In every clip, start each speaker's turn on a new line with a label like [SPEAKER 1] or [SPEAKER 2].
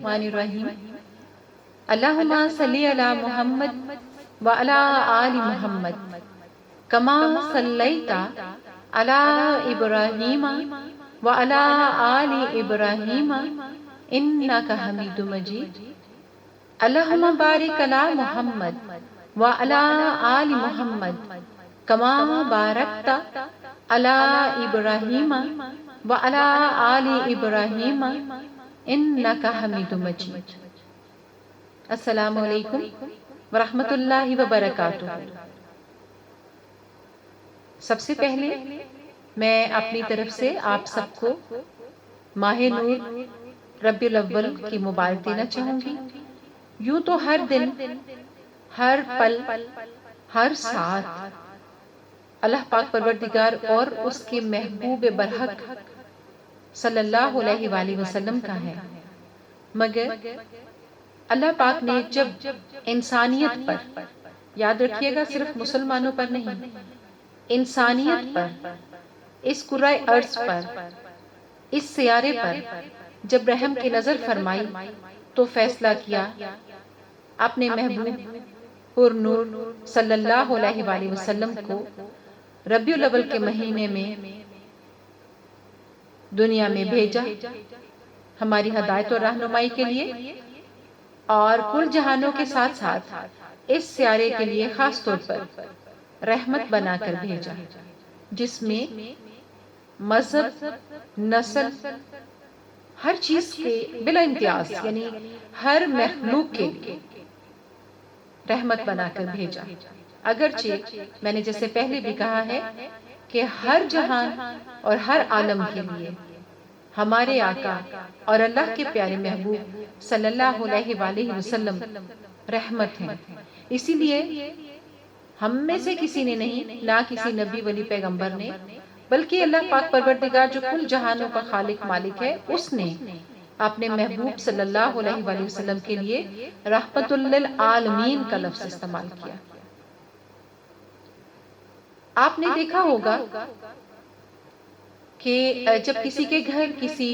[SPEAKER 1] الرحمن الرحیم اللہم صلی علی محمد وعلی آل محمد کما صلیت علی ابراہیم وعلی آل ابراہیم انک حمید مجید اللہم بارک علی محمد وعلی آل محمد کما بارکت علی ابراہیم وعلی آل ابراہیم انک حمید مجید۔ السلام علیکم ورحمۃ اللہ وبرکاتہ۔ سب سے پہلے میں اپنی طرف سے آپ سب کو ماہ نور ربیع الاول کی مبارک دینا چاہوں گی۔ یوں تو ہر دن، ہر پل، ہر ساتھ اللہ پاک پروردگار اور اس کے محبوب برحق صلی اللہ علیہ وآلہ وسلم کا ہے، مگر اللہ پاک نے جب انسانیت پر، یاد رکھیے گا صرف مسلمانوں پر نہیں، انسانیت پر، اس کرۂ ارض پر، اس سیارے پر جب رحم کی نظر فرمائی تو فیصلہ کیا اپنے محبوب پر نور صلی اللہ علیہ وآلہ وسلم کو ربیع الاول کے مہینے میں دنیا میں بھیجا، ہماری ہدایت اور رہنمائی کے لیے، اور کل جہانوں کے ساتھ ساتھ اس سیارے کے لیے خاص طور پر رحمت بنا کر بھیجا، جس میں مذہب، نسل، ہر چیز کے بلا امتیاز، یعنی ہر مخلوق کے لیے رحمت بنا کر بھیجا۔ اگرچہ میں نے جیسے پہلے بھی کہا ہے کہ ہر جہان اور ہر عالم کے لیے ہمارے آقا اور اللہ کے پیارے محبوب صلی اللہ علیہ وآلہ وسلم رحمت ہیں۔ اسی لیے ہم میں سے کسی نے نہیں، نہ کسی نبی ولی پیغمبر نے، بلکہ اللہ پاک پروردگار جو کل جہانوں کا خالق مالک ہے، اس نے اپنے محبوب صلی اللہ علیہ وآلہ وسلم کے لیے رحمت للعالمین کا لفظ استعمال کیا۔ آپ نے دیکھا ہوگا کہ جب کسی کے گھر کسی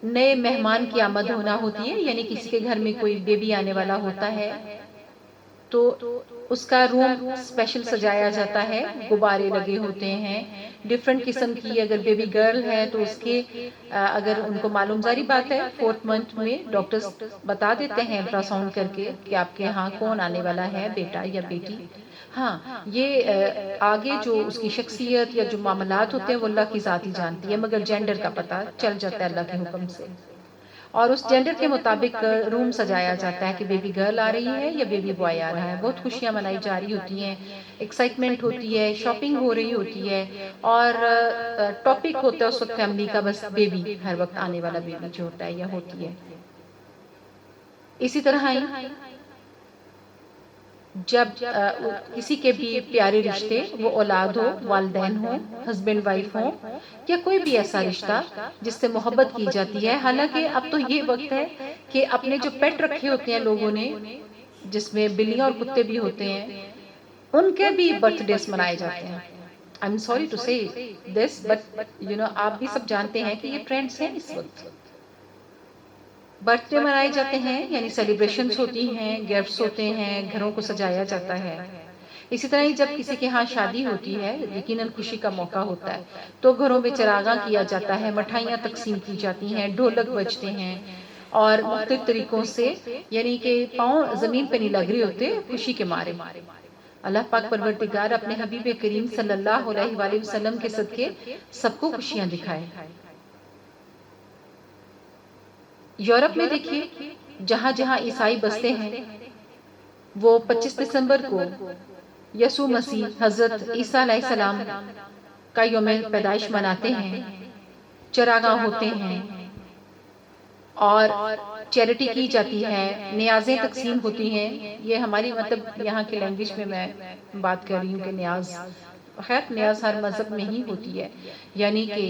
[SPEAKER 1] نئے مہمان کی آمد ہونا ہوتی ہے، یعنی کسی کے گھر میں کوئی بیبی آنے والا ہوتا ہے، تو اس کا روم اسپیشل سجایا جاتا ہے، غبارے لگے ہوتے ہیں ڈفرنٹ قسم کی۔ اگر بیبی گرل ہے تو اس کے اگر ان کو معلوم، ظاہری بات ہے 4th منتھ میں ڈاکٹرز بتا دیتے ہیں الٹرا ساؤنڈ کر کے کہ آپ کے ہاں کون آنے والا ہے، بیٹا یا بیٹی۔ ہاں، یہ آگے جو اس کی شخصیت یا جو معاملات ہوتے ہیں وہ اللہ کی ذات ہی جانتی ہے، مگر جینڈر کا پتہ چل جاتا ہے اللہ کے حکم سے، اور اس جینڈر کے مطابق روم سجایا جاتا ہے کہ بیبی گرل آ رہی ہے یا بیبی بوائے آ رہا ہے۔ بہت خوشیاں منائی جا رہی ہوتی ہیں، ایکسائٹمنٹ ہوتی ہے، شاپنگ ہو رہی ہوتی ہے، اور ٹاپک ہوتا ہے اس وقت فیملی کا بس بیبی، ہر وقت آنے والا بیبی جو ہوتا ہے یا ہوتی ہے۔ اسی طرح ہی جب کسی کے بھی پیارے رشتے، وہ اولاد ہو، والدین ہو، ہسبینڈ وائف ہو، یا کوئی بھی ایسا رشتہ جس سے محبت کی جاتی ہے، حالانکہ اب تو یہ وقت ہے کہ اپنے جو پیٹ رکھے ہوتے ہیں لوگوں نے، جس میں بلیاں اور کتے بھی ہوتے ہیں، ان کے بھی برتھ ڈیز منائے جاتے ہیں۔ I'm sorry to say this, but آپ بھی سب جانتے ہیں کہ یہ ٹرینڈز ہیں اس وقت۔ برتھ ڈے منائے جاتے ہیں، یعنی سیلیبریشنز ہوتی ہیں، گفٹس ہوتے ہیں، گھروں کو سجایا جاتا ہے۔ اسی طرح ہی جب کسی کے ہاں شادی ہوتی ہے، یقیناً خوشی کا موقع ہوتا ہے، تو گھروں میں چراغاں کیا جاتا ہے، مٹھائیاں تقسیم کی جاتی ہیں، ڈھولک بجتے ہیں، اور مختلف طریقوں سے، یعنی کہ پاؤں زمین پہ نہیں لگ رہے ہوتے خوشی کے مارے۔ اللہ پاک پروردگار اپنے حبیب کریم صلی اللہ علیہ وآلہ وسلم کے صدقے سب کو خوشیاں دکھائے۔ یورپ میں دیکھیے، جہاں جہاں عیسائی بستے ہیں، وہ 25 دسمبر کو یسوع مسیح حضرت عیسیٰ علیہ السلام کا یوم پیدائش مناتے ہیں، چراغاں ہوتے ہیں، اور چیریٹی کی جاتی ہے، نیازیں تقسیم ہوتی ہیں۔ یہ ہماری مطلب یہاں کی لینگویج میں میں بات کر رہی ہوں کہ نیاز، خیر نیاز ہر مذہب میں ہی ہوتی ہے، یعنی کہ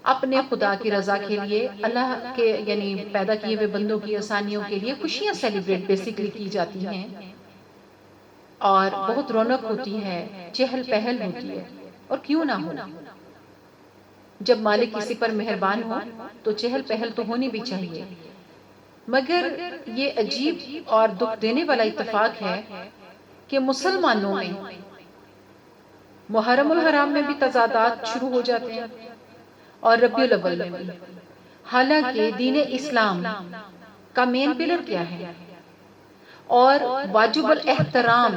[SPEAKER 1] اپنے خدا کی رضا کے لیے، اللہ کے یعنی پیدا کیے ہوئے بندوں کی آسانیوں کے لیے خوشیاں سیلیبریٹ بیسیکلی کی جاتی ہیں، اور بہت رونق ہوتی ہے، چہل پہل ہوتی ہے، اور کیوں نہ ہو، جب مالک کسی پر مہربان ہو تو چہل پہل تو ہونی بھی چاہیے۔ مگر یہ عجیب اور دکھ دینے والا اتفاق ہے کہ مسلمانوں میں محرم الحرام میں بھی تضادات شروع ہو جاتے ہیں اور ربیع الاول میں بھی، حالانکہ دین اسلام کا مین پلر کیا ہے اور واجب الاحترام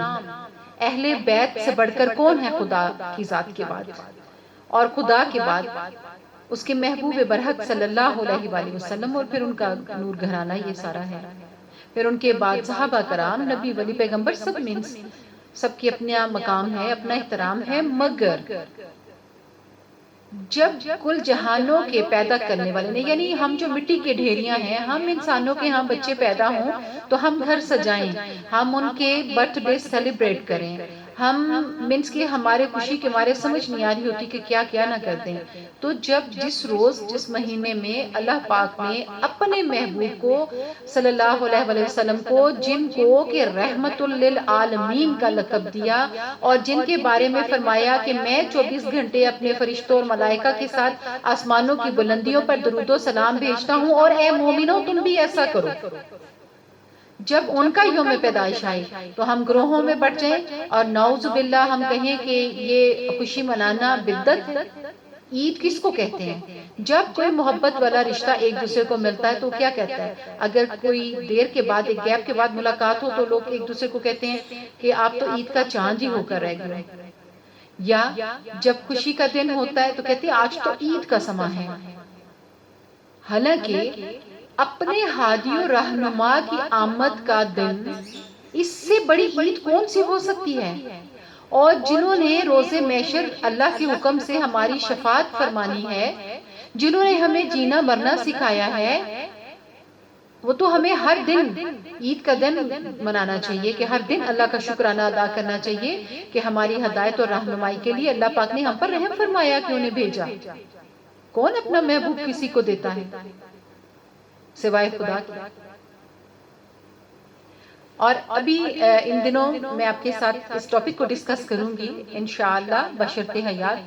[SPEAKER 1] اہل بیت سے بڑھ کر کون ہے خدا کی ذات کے بعد، اور خدا کے بعد اس کے محبوب برحق صلی اللہ علیہ وآلہ وسلم اور پھر ان کا نور گھرانہ یہ سارا ہے، پھر ان کے بعد صحابہ کرام، نبی ولی پیغمبر سب کی اپنا مقام ہے، اپنا احترام ہے، مگر جب کل جہانوں کے پیدا کرنے والے نے، یعنی ہم جو مٹی کے ڈھیریاں ہیں، ہم انسانوں کے ہاں بچے پیدا ہوں تو ہم گھر سجائیں، ہم ان کے برتھ ڈے سیلیبریٹ کریں، ہم مینس کے ہمارے خوشی کے مارے سمجھ نہیں آ رہی ہوتی کہ کیا کیا نہ کرتے ہیں، تو جب جس روز جس مہینے میں اللہ پاک نے اپنے محبوب کو صلی اللہ علیہ وآلہ وسلم کو، جن کو کہ رحمت للعالمین کا لقب دیا اور جن کے بارے میں فرمایا کہ میں 24 گھنٹے اپنے فرشتوں اور ملائکہ کے ساتھ آسمانوں کی بلندیوں پر درود و سلام بھیجتا ہوں، اور اے مومنوں تم بھی ایسا کرو، جب ان کا یوم پیدائش آئے تو ہم گروہوں میں بٹ جائیں اور نعوذ باللہ ہم کہیں کہ یہ خوشی منانا بدعت ہے۔ عید کس کو کہتے ہیں؟ جب کوئی محبت والا رشتہ ایک دوسرے کو ملتا ہے تو کیا کہتا ہے؟ اگر کوئی دیر کے بعد، ایک گیپ کے بعد ملاقات ہو تو لوگ ایک دوسرے کو کہتے ہیں کہ آپ تو عید کا چاند ہی ہو کر رہ گئے، یا جب خوشی کا دن ہوتا ہے تو کہتے ہیں آج تو عید کا سما ہے، حالانکہ اپنے ہادی و رہنما کی آمد کا دن اس سے بڑی عید کون سی ہو سکتی ہے؟ اور جنہوں نے روز محشر اللہ کے حکم سے ہماری شفاعت فرمانی ہے، جنہوں نے ہمیں جینا مرنا سکھایا ہے، وہ تو ہمیں ہر دن عید کا دن منانا چاہیے کہ ہر دن اللہ کا شکرانہ ادا کرنا چاہیے کہ ہماری ہدایت اور رہنمائی کے لیے اللہ پاک نے ہم پر رحم فرمایا کہ انہیں بھیجا۔ کون اپنا محبوب کسی کو دیتا ہے سوائے خدا کی؟ اور ابھی ان دنوں میں آپ کے ساتھ اس ٹاپک کو ڈسکس کروں گی انشاءاللہ بشرط حیات۔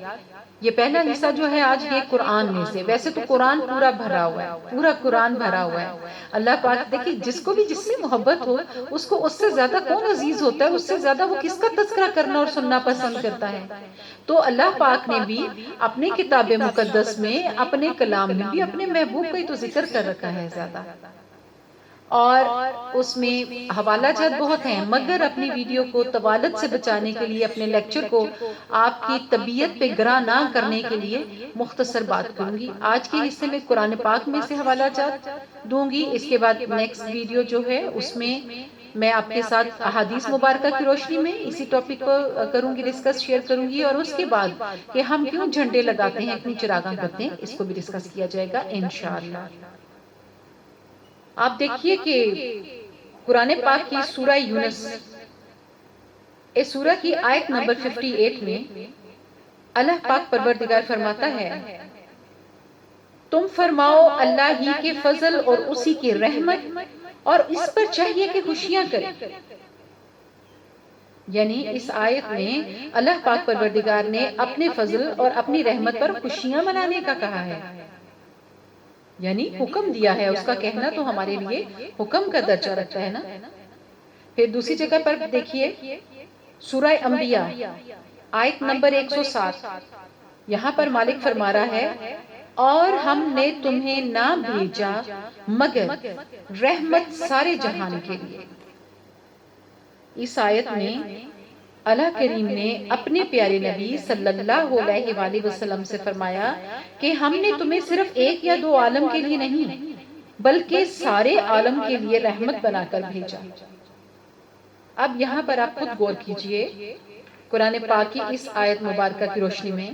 [SPEAKER 1] یہ پہلا حصہ جو ہے آج یہ قرآن میں سے، ویسے تو قرآن پورا بھرا ہوا ہے، پورا قرآن بھرا ہوا ہے۔ اللہ پاک دیکھیں جس کو بھی جس سے محبت ہو اس کو اس سے زیادہ کون عزیز ہوتا ہے، اس سے زیادہ وہ کس کا تذکرہ کرنا اور سننا پسند کرتا ہے؟ تو اللہ پاک نے بھی اپنی کتاب مقدس میں، اپنے کلام میں بھی اپنے محبوب کا ہی تو ذکر کر رکھا ہے زیادہ، اور اس میں حوالہ جات بہت ہیں، مگر اپنی ویڈیو کو طوالت سے بچانے کے لیے، اپنے لیکچر کو آپ کی طبیعت پہ گراں نہ کرنے کے لیے مختصر بات کروں گی۔ آج کے حصے میں قرآن پاک میں سے حوالہ جات دوں گی، اس کے بعد نیکسٹ ویڈیو جو ہے اس میں میں آپ کے ساتھ احادیث مبارکہ کی روشنی میں اسی ٹاپک کو کروں گی، ڈسکس شیئر کروں گی، اور اس کے بعد کہ ہم کیوں جھنڈے لگاتے ہیں، اتنی چراغاں کرتے ہیں، اس کو بھی ڈسکس کیا جائے گا انشاءاللہ۔ آپ دیکھیے کہ قرآن پاک کی سورہ یونس، اس سورہ کی آیت نمبر 58 میں اللہ پاک پروردگار فرماتا ہے، تم فرماؤ اللہ ہی کے فضل اور اسی کی رحمت، اور اس پر چاہیے کہ خوشیاں کریں۔ یعنی اس آیت میں اللہ پاک پروردگار نے اپنے فضل اور اپنی رحمت پر خوشیاں منانے کا کہا ہے، یعنی حکم دیا ہے، اس کا کہنا تو ہمارے لیے حکم کا درجہ رکھتا ہے نا۔ پھر دوسری جگہ پر دیکھیے سورہ انبیاء آیت نمبر 107، یہاں پر مالک فرما رہا ہے، اور ہم نے تمہیں نہ بھیجا مگر رحمت سارے جہان کے لیے۔ اس آیت میں اللہ کریم نے اپنے پیارے نبی صلی اللہ علیہ وآلہ وسلم سے فرمایا کہ ہم نے تمہیں صرف ایک یا دو عالم کے لیے نہیں بلکہ سارے عالم کے لیے رحمت بنا کر بھیجا۔ اب یہاں پر آپ خود غور کیجئے قرآن پاک کی اس آیت مبارکہ کی روشنی میں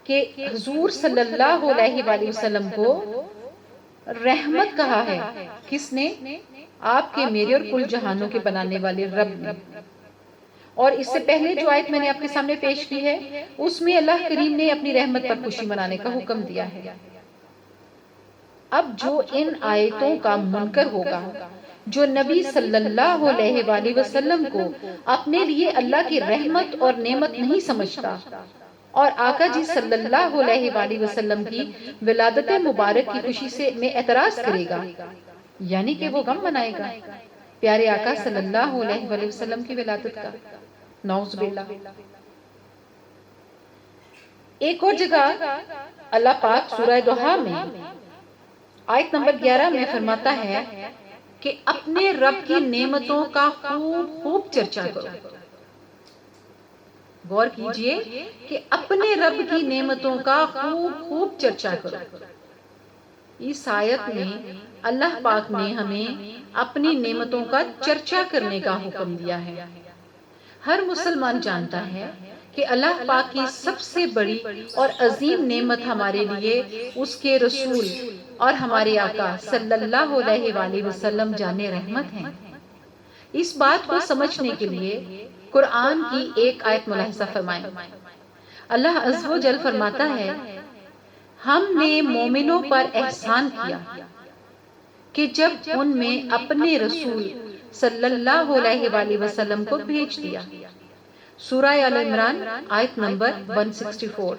[SPEAKER 1] کہ حضور صلی اللہ علیہ وآلہ وسلم کو رحمت کہا ہے، کس نے؟ آپ کے، میرے اور کل جہانوں کے بنانے والے رب نے۔ اور اس سے پہلے جو آیت میں نے آپ کے سامنے پیش کی ہے اس میں اللہ کریم نے اپنی رحمت پر خوشی منانے کا حکم دیا ہے۔ اب جو ان آیتوں کا منکر ہوگا، جو نبی صلی اللہ علیہ وآلہ وسلم کو اپنے لیے اللہ کی رحمت اور نعمت نہیں سمجھتا، اور آقا جی صلی اللہ علیہ وآلہ وسلم کی ولادت مبارک کی خوشی سے میں اعتراض کرے گا، یعنی کہ وہ غم منائے گا پیارے آقا صلی اللہ علیہ وآلہ وسلم کی ولادت کا، نعوذ باللہ۔ ایک اور جگہ اللہ پاک سورہ دوحہ میں آیت نمبر 11 میں فرماتا ہے کہ اپنے رب کی نعمتوں کا خوب خوب چرچا کرو۔ غور کیجئے کہ اپنے رب کی نعمتوں کا خوب خوب چرچا کرو۔ اس آیت میں اللہ پاک نے ہمیں اپنی نعمتوں کا چرچا کرنے کا حکم دیا ہے۔ ہر مسلمان جانتا ہے کہ اللہ پاک کی سب سے بڑی اور عظیم نعمت ہمارے لیے اس کے رسول اور ہمارے آقا صلی اللہ علیہ وآلہ وسلم جان رحمت ہیں۔ اس بات کو سمجھنے کے لیے قرآن کی ایک آیت ملاحظہ فرمائیں۔ اللہ عز و جل فرماتا ہے، ہم نے مومنوں پر احسان کیا کہ جب ان میں اپنے رسول صلی اللہ علیہ وآلہ وسلم کو بھیج دیا۔ سورہ آل عمران آیت نمبر 164۔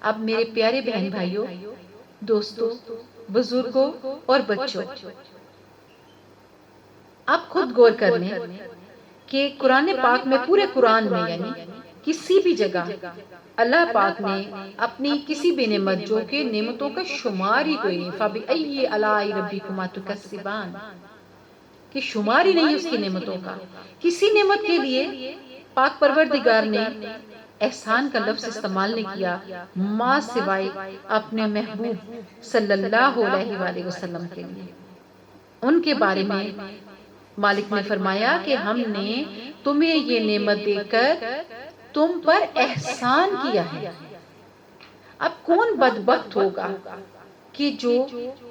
[SPEAKER 1] اب میرے پیارے بہن بھائیوں، دوستوں، بزرگوں اور بچوں، آپ خود غور کر لیں کہ قرآن پاک میں، پورے قرآن میں یعنی کسی بھی جگہ اللہ پاک نے اپنی کسی بھی نعمت، جو کہ نعمتوں کا شمار ہی کوئی نہیں، فَبِأَيِّ آلَاءِ رَبِّكُمَا تُكَذِّبَانِ، کہ شمار ہی نہیں اس کی نعمتوں کا، کسی نعمت کے لیے پاک پروردگار نے احسان کا لفظ استعمال نہیں کیا ماں سوائے اپنے محبوب صلی اللہ علیہ وآلہ وسلم کے لیے۔ ان کے بارے میں مالک نے فرمایا کہ ہم نے تمہیں یہ نعمت دے کر تم پر احسان کیا ہے۔ اب کون بدبخت ہوگا کہ جو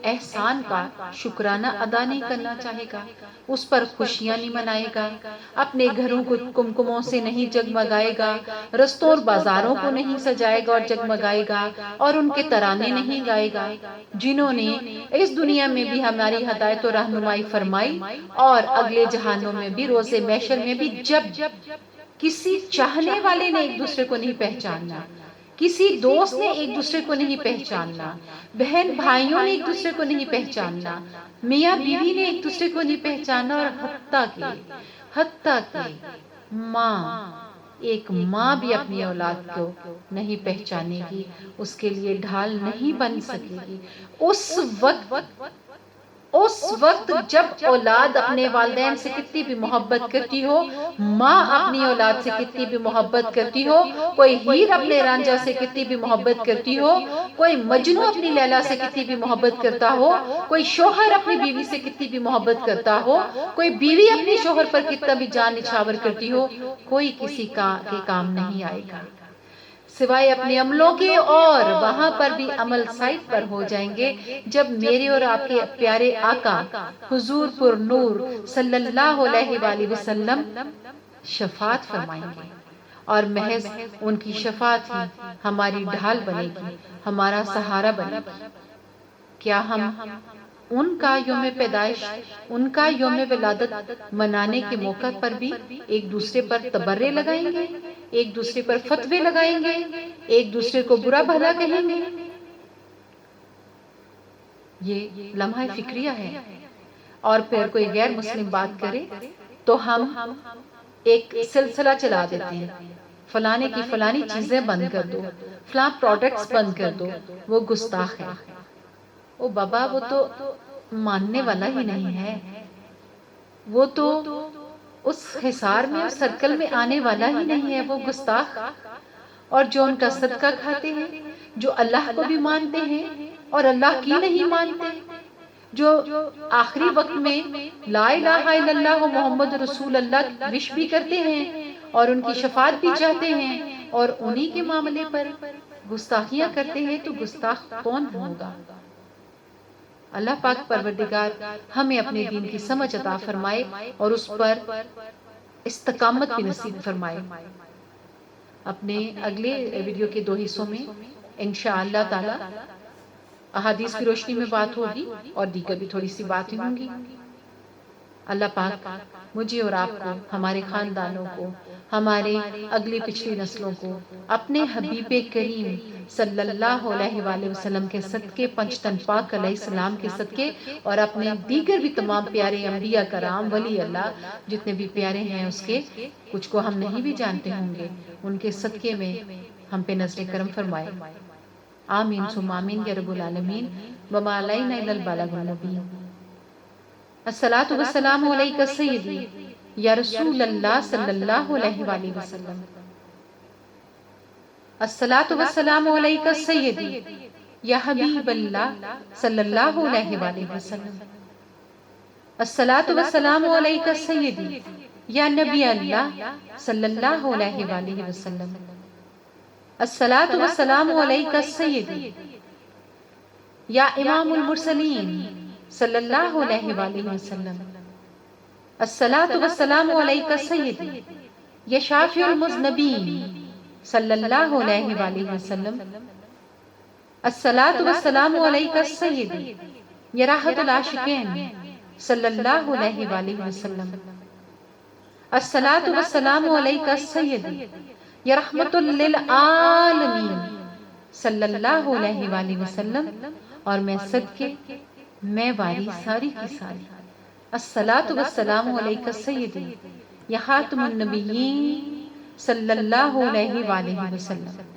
[SPEAKER 1] احسان کا شکرانہ ادا نہیں کرنا چاہے گا، اس پر خوشیاں نہیں منائے گا، اپنے گھروں کو کمکموں سے نہیں جگمگائے گا، رستوں اور بازاروں کو نہیں سجائے گا اور جگمگائے گا، اور ان کے ترانے نہیں گائے گا، جنہوں نے اس دنیا میں بھی ہماری ہدایت و رہنمائی فرمائی اور اگلے جہانوں میں بھی، روز محشر میں بھی، جب کسی چاہنے والے نے ایک دوسرے کو نہیں پہچاننا، کسی دوست نے ایک دوسرے کو نہیں پہچاننا، بہن بھائیوں نے ایک دوسرے کو نہیں پہچاننا، میاں بیوی نے ایک دوسرے کو نہیں پہچاننا، اور حتیٰ کہ ایک ماں بھی اپنی اولاد کو نہیں پہچانے گی، اس کے لیے ڈھال نہیں بن سکے گی۔ اس وقت جب اولاد اپنے والدین سے کتنی بھی محبت کرتی ہو، ماں اپنی اولاد سے کتنی بھی محبت کرتی ہو، کوئی ہیر اپنے رانجھا سے کتنی بھی محبت کرتی ہو، کوئی مجنو اپنی لیلا سے کتنی بھی محبت کرتا ہو، کوئی شوہر اپنی بیوی سے کتنی بھی محبت کرتا ہو، کوئی بیوی اپنے شوہر پر کتنا بھی جان نچھاور کرتی ہو، کوئی کسی کے کام نہیں آئے گا سوائے اپنے عملوں کے، اور وہاں پر بھی عمل سائٹ پر ہو جائیں گے جب میرے اور آپ کے پیارے آقا حضور پر نور صلی اللہ علیہ وآلہ وسلم شفاعت فرمائیں گے، اور محض ان کی شفاعت ہی ہماری ڈھال بنے گی، ہمارا سہارا بنے گی۔ کیا ہم ان کا یوم پیدائش، ان کا یوم ولادت منانے کے موقع پر بھی ایک دوسرے پر تبرے لگائیں گے، ایک دوسرے پر فتوے لگائیں گے، ایک دوسرے کو برا بھلا کہیں گے؟ یہ لمحہ فکریہ ہے۔ اور پھر کوئی غیر مسلم بات کرے تو ہم ایک سلسلہ چلا دیتے ہیں، فلانے کی فلانی چیزیں بند کر دو، فلاں پروڈکٹس بند کر دو، وہ گستاخ ہے۔ او بابا، وہ تو ماننے والا ہی نہیں ہے، وہ تو اس حصار میں، اس سرکل میں آنے والا ہی نہیں ہے، وہ گستاخ۔ اور جو ان کا صدقہ کھاتے ہیں، جو اللہ کو بھی مانتے ہیں اور اللہ کی نہیں مانتے، جو آخری وقت میں لا الہ الا اللہ محمد رسول اللہ وش بھی کرتے ہیں اور ان کی شفاعت بھی چاہتے ہیں، اور انہی کے معاملے پر گستاخیاں کرتے ہیں، تو گستاخ کون ہوگا؟ اللہ پاک پروردگار ہمیں اپنے دین کی سمجھ عطا فرمائے اور اس پر استقامت بھی نصیب فرمائے۔ اپنے اگلے ویڈیو کے 2 حصوں میں انشاءاللہ تعالی احادیث کی روشنی میں بات ہوگی اور دیگر بھی تھوڑی سی باتیں ہوں گی۔ اللہ پاک مجھے اور آپ کو، ہمارے خاندانوں کو، ہمارے اگلی پچھلی نسلوں کو اپنے حبیب کریم صلی اللہ علیہ وآلہ وسلم کے صدقے، پنجتن پاک علیہ السلام کے صدقے، اور اپنے دیگر بھی تمام پیارے انبیاء کرام، ولی اللہ جتنے بھی پیارے ہیں، اس کے کچھ کو ہم نہیں بھی جانتے ہوں گے، ان کے صدقے میں ہم پہ نظر کرم فرمائے۔ آمین ثم آمین یا رب العالمین۔ وما علینا الا البلاغ المبین۔ الصلاۃ والسلام علیک سیدی یا رسول اللہ صلی اللہ علیہ وآلہ وسلم۔ الصلاۃ والسلام علیک سیدی یا حبیب اللہ صلی اللہ علیہ وآلہ وسلم۔ الصلاۃ والسلام علیک سیدی یا نبی اللہ صلی اللہ علیہ وآلہ وسلم۔ الصلاۃ والسلام علیک سیدی یا امام المرسلین صلی اللہ علیہ وآلہ وسلم۔ الصلاۃ والسلام علیک سیدی یا شافع المذنبین صلی اللہ علیہ وآلہ وسلم۔ الصلاۃ والسلام علیک سیدی یا راحت العاشقین صلی اللہ علیہ وآلہ وسلم۔ الصلاۃ والسلام علیک سیدی یا رحمت للعالمین صلی اللہ علیہ وآلہ وسلم۔ اور میں صدقے، میں واری ساری کی ساری، الصلاۃ والسلام علیک سیدی یا خاتم النبیین صلی اللہ علیہ وآلہ وسلم۔